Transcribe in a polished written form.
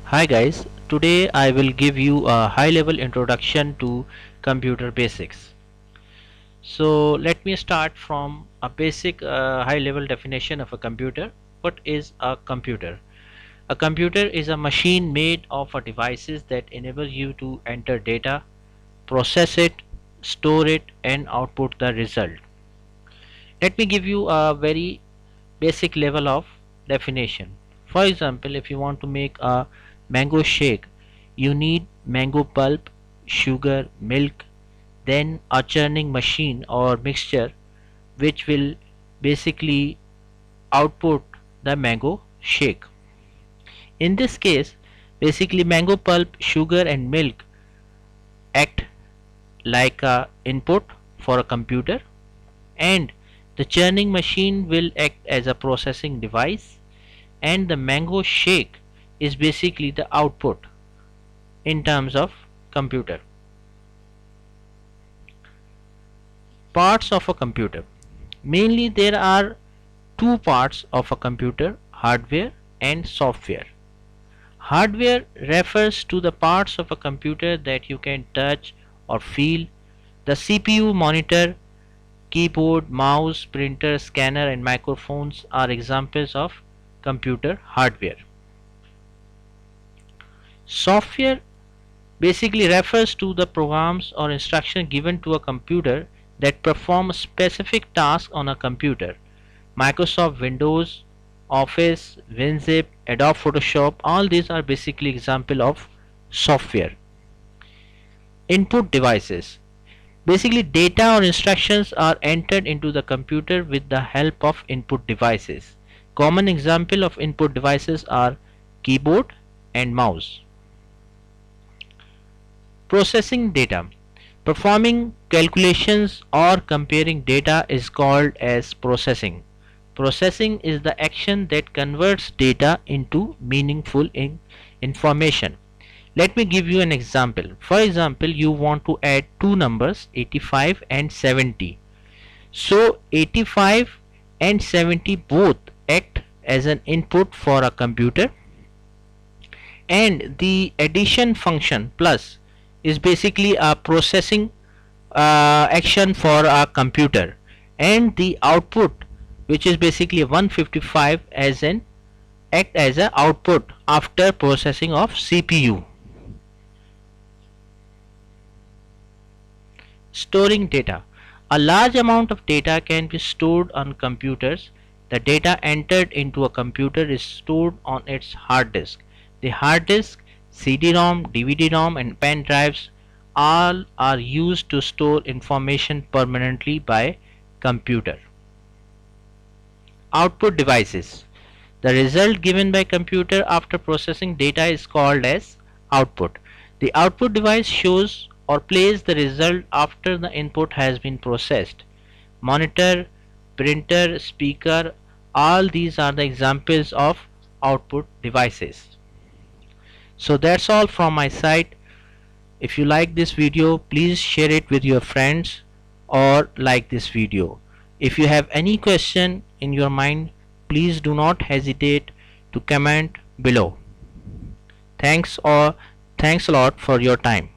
Hi guys, today I will give you a high level introduction to computer basics. So let me start from a basic high level definition of a computer. What is a computer? A computer is a machine made of devices that enable you to enter data, process it, store it and output the result. Let me give you a very basic level of definition. For example, if you want to make a mango shake, you need mango pulp, sugar, milk, then a churning machine or mixture which will basically output the mango shake. In this case, basically mango pulp, sugar and milk act like a input for a computer, and the churning machine will act as a processing device, and the mango shake is basically the output in terms of computer. Parts of a computer. Mainly there are two parts of a computer, hardware and software. Hardware refers to the parts of a computer that you can touch or feel. The CPU, monitor, keyboard, mouse, printer, scanner and microphones are examples of computer hardware. Software basically refers to the programs or instructions given to a computer that perform a specific task on a computer. Microsoft Windows, Office, WinZip, Adobe Photoshop, all these are basically example of software. Input devices. Basically data or instructions are entered into the computer with the help of input devices. Common example of input devices are keyboard and mouse. Processing data. Performing calculations or comparing data is called as processing. Processing is the action that converts data into meaningful information. Let me give you an example. For example, you want to add two numbers 85 and 70. So 85 and 70 both act as an input for a computer, and the addition function plus is basically a processing action for a computer, and the output which is basically 155 as an act as an output after processing of CPU. Storing data. A large amount of data can be stored on computers. The data entered into a computer is stored on its hard disk. The hard disk, CD-ROM, DVD-ROM and pen drives all are used to store information permanently by computer. Output devices. The result given by computer after processing data is called as output. The output device shows or plays the result after the input has been processed. Monitor, printer, speaker, all these are the examples of output devices. So that's all from my side. If you like this video, please share it with your friends or like this video. If you have any question in your mind, please do not hesitate to comment below. Thanks a lot for your time.